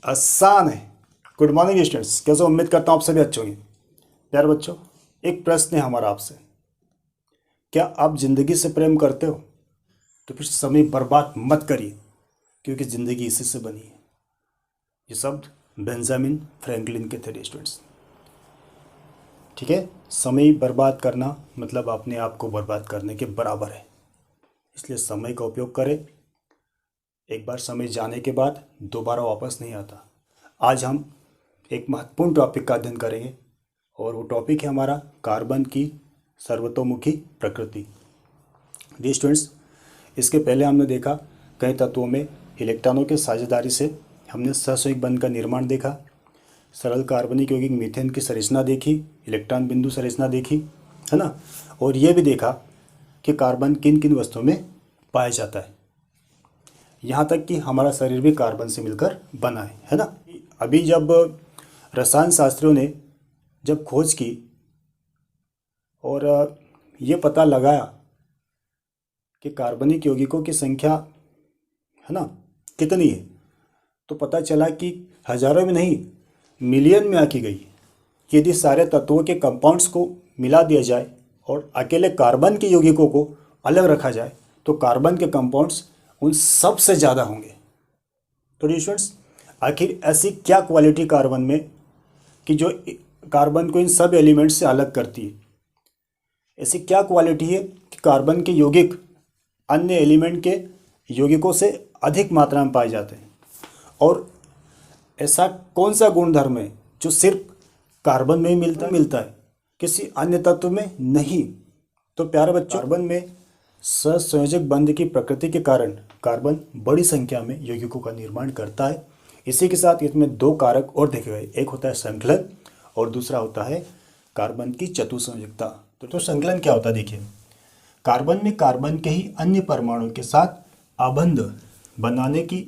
आसान है। Good morning students, कैसे उम्मीद करता हूँ आप सभी अच्छे होंगे। प्यारे बच्चों, एक प्रश्न है हमारा आपसे, क्या आप जिंदगी से प्रेम करते हो? तो फिर समय बर्बाद मत करिए, क्योंकि जिंदगी इसी से बनी है। ये शब्द बेंजामिन फ्रैंकलिन के थे स्टूडेंट्स। ठीक है, समय बर्बाद करना मतलब अपने आप को बर्बाद करने के बराबर है। इसलिए समय का उपयोग करें। एक बार समय जाने के बाद दोबारा वापस नहीं आता। आज हम एक महत्वपूर्ण टॉपिक का अध्ययन करेंगे और वो टॉपिक है हमारा कार्बन की सर्वतोमुखी प्रकृति। जी स्टूडेंट्स, इसके पहले हमने देखा कई तत्वों में इलेक्ट्रॉनों के साझेदारी से हमने सस्वयिक बंध का निर्माण देखा, सरल कार्बनिक यौगिक मीथेन की संरचना देखी, इलेक्ट्रॉन बिंदु संरचना देखी, है ना। और ये भी देखा कि कार्बन किन किन वस्तुओं में पाया जाता है। यहाँ तक कि हमारा शरीर भी कार्बन से मिलकर बना है ना। अभी जब रसायन शास्त्रियों ने जब खोज की और ये पता लगाया कि कार्बनिक यौगिकों की संख्या है ना कितनी है, तो पता चला कि हजारों में नहीं मिलियन में आकी गई। यदि सारे तत्वों के कंपाउंड्स को मिला दिया जाए और अकेले कार्बन के यौगिकों को अलग रखा जाए तो कार्बन के कंपाउंड्स उन सब से ज़्यादा होंगे। तो स्टूडेंट्स, आखिर ऐसी क्या क्वालिटी कार्बन में कि जो कार्बन को इन सब एलिमेंट्स से अलग करती है? ऐसी क्या क्वालिटी है कि कार्बन के यौगिक अन्य एलिमेंट के यौगिकों से अधिक मात्रा में पाए जाते हैं? और ऐसा कौन सा गुणधर्म है जो सिर्फ कार्बन में ही मिलता है, किसी अन्य तत्व में नहीं? तो प्यारे बच्चों, कार्बन में सहसंयोजक बंध की प्रकृति के कारण कार्बन बड़ी संख्या में यौगिकों का निर्माण करता है। इसी के साथ इसमें दो कारक और देखे गए, एक होता है संकलन और दूसरा होता है कार्बन की चतुसंयोजकता। तो संकलन क्या होता है? देखिए, कार्बन में कार्बन के ही अन्य परमाणु के साथ आबंध बनाने की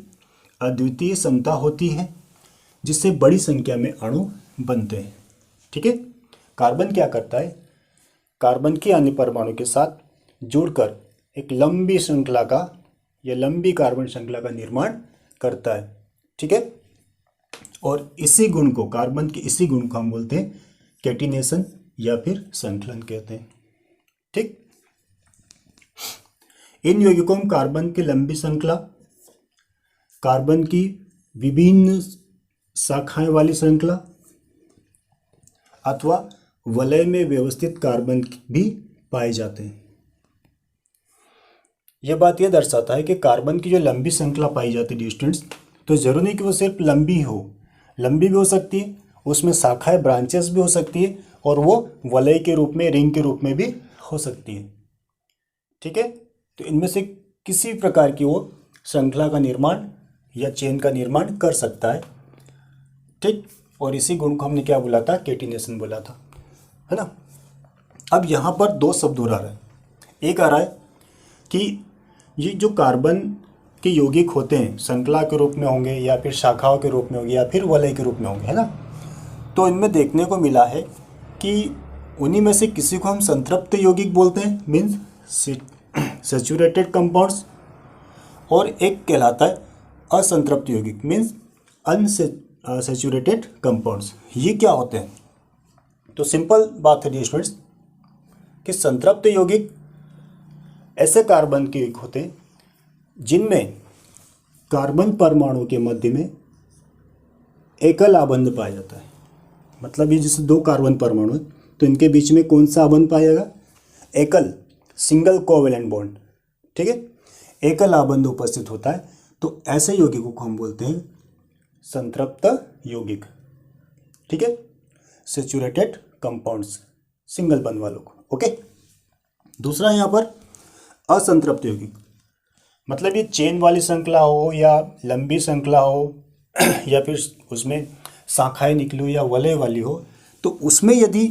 अद्वितीय क्षमता होती है, जिससे बड़ी संख्या में अणु बनते हैं। ठीक है, कार्बन क्या करता है? कार्बन के अन्य परमाणु के साथ जुड़कर एक लंबी श्रृंखला का या लंबी कार्बन श्रृंखला का निर्माण करता है। ठीक है, और इसी गुण को, कार्बन के इसी गुण को हम बोलते हैं कैटिनेशन या फिर संकलन कहते हैं। ठीक, इन यौगिकों में कार्बन की लंबी श्रृंखला, कार्बन की विभिन्न शाखाएं वाली श्रृंखला अथवा वलय में व्यवस्थित कार्बन भी पाए जाते हैं। यह बात यह दर्शाता है कि कार्बन की जो लंबी श्रृंखला पाई जाती है स्टूडेंट्स, तो जरूरी नहीं कि वो सिर्फ लंबी हो, लंबी भी हो सकती है, उसमें शाखाएं ब्रांचेस भी हो सकती है और वो वलय के रूप में, रिंग के रूप में भी हो सकती है। ठीक है, तो इनमें से किसी प्रकार की वो श्रृंखला का निर्माण या चेन का निर्माण कर सकता है। ठीक, और इसी गुण को हमने क्या बोला था? कैटिनेशन बोला था, है ना। अब यहाँ पर दो शब्द और आ रहा है। एक आ रहा है कि ये जो कार्बन के यौगिक होते हैं श्रृंखला के रूप में होंगे या फिर शाखाओं के रूप में होंगे या फिर वलय के रूप में होंगे, है ना। तो इनमें देखने को मिला है कि उन्हीं में से किसी को हम संतृप्त यौगिक बोलते हैं, मीन्स सैचुरेटेड कंपाउंड्स, और एक कहलाता है असंतृप्त यौगिक, मीन्स अनसैचुरेटेड कंपाउंड्स। ये क्या होते हैं? तो सिंपल बात है स्टूडेंट्स कि संतृप्त यौगिक ऐसे कार्बन के यौगिक होते हैं जिनमें कार्बन परमाणु के मध्य में एकल आबंध पाया जाता है। मतलब ये जैसे दो कार्बन परमाणु है तो इनके बीच में कौन सा आबंध पाया जाएगा? एकल, सिंगल कोवेलेंट बॉन्ड। ठीक है, एकल आबंध उपस्थित होता है, तो ऐसे यौगिकों को हम बोलते हैं संतृप्त यौगिक। ठीक है, सैचुरेटेड कंपाउंड्स, सिंगल बंध वालों को। ओके, दूसरा यहाँ पर असंतृप्त यौगिक, मतलब ये चेन वाली श्रृंखला हो या लंबी श्रृंखला हो या फिर उसमें शाखाएं निकली हो या वलय वाली हो, तो उसमें यदि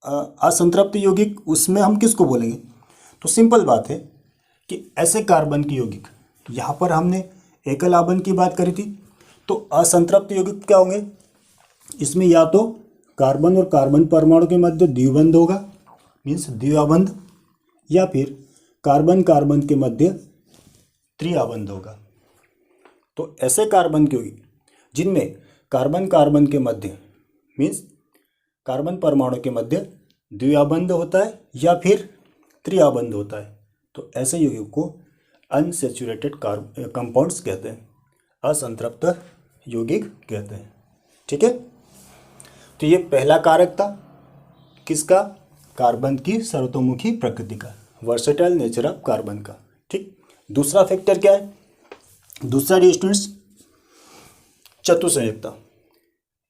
असंतृप्त यौगिक, उसमें हम किसको बोलेंगे? तो सिंपल बात है कि ऐसे कार्बन के यौगिक, यहाँ पर हमने एकल आबंध की बात करी थी, तो असंतृप्त यौगिक क्या होंगे? इसमें या तो कार्बन और कार्बन परमाणु के मध्य द्विबंध होगा, मीन्स द्विआबंध, या फिर कार्बन कार्बन के मध्य त्रिआबंध होगा। तो ऐसे कार्बन के यौगिक जिनमें कार्बन कार्बन के मध्य मीन्स कार्बन परमाणु के मध्य द्विआबंध होता है या फिर त्रिआबंध होता है, तो ऐसे यौगिक को अनसैचुरेटेड कंपाउंड्स कहते हैं, असंतृप्त यौगिक कहते हैं। ठीक है, तो ये पहला कारक था किसका, कार्बन की सर्वतोमुखी प्रकृति का, वर्सेटाइल नेचर ऑफ कार्बन का। ठीक, दूसरा फैक्टर क्या है, दूसरा डियर स्टूडेंट्स चतुसंयुक्ता।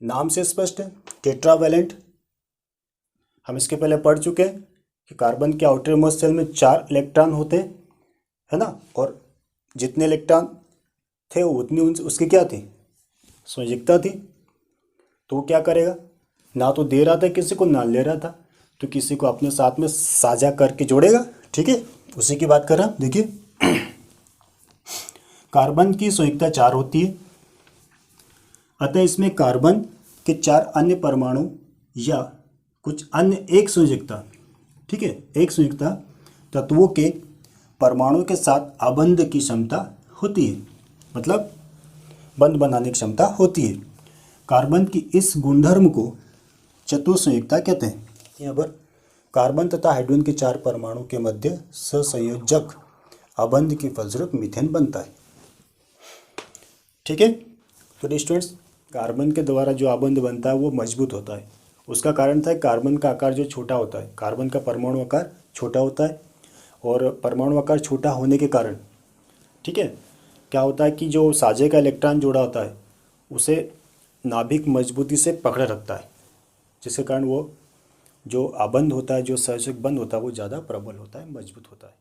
नाम से स्पष्ट है, टेट्रावैलेंट। हम इसके पहले पढ़ चुके हैं कि कार्बन के आउटर मोस्ट शेल में 4 इलेक्ट्रॉन होते हैं, है ना, और जितने इलेक्ट्रॉन थे उतनी उसकी क्या थी, संयोजकता थी। तो वो क्या करेगा, ना तो दे रहा था किसी को, ना ले रहा था, तो किसी को अपने साथ में साझा करके जोड़ेगा। ठीक है, उसी की बात कर रहा हूँ। देखिए कार्बन की संयुक्ता 4 होती है, अतः इसमें कार्बन के 4 अन्य परमाणु या कुछ अन्य एक संयोजकता, ठीक है, एक संयोजकता तत्वों के परमाणु के साथ आबंध की क्षमता होती है, मतलब बंध बनाने की क्षमता होती है। कार्बन की इस गुणधर्म को चतुसंयुक्ता कहते हैं। यहाँ पर कार्बन तथा हाइड्रोजन के 4 परमाणु के मध्य सहसंयोजक आबंध के फलस्वरूप मीथेन बनता है। ठीक है, तो स्टूडेंट्स कार्बन के द्वारा जो आबंध बनता है वो मजबूत होता है। उसका कारण था कार्बन का आकार जो छोटा होता है, कार्बन का परमाणु आकार छोटा होता है, और परमाणु आकार छोटा होने के कारण, ठीक है, क्या होता है कि जो साझे का इलेक्ट्रॉन जोड़ा होता है उसे नाभिक मजबूती से पकड़े रखता है, जिसके कारण वो जो आबंध होता है, जो सहसंयोजक बंध होता है वो ज़्यादा प्रबल होता है, मजबूत होता है।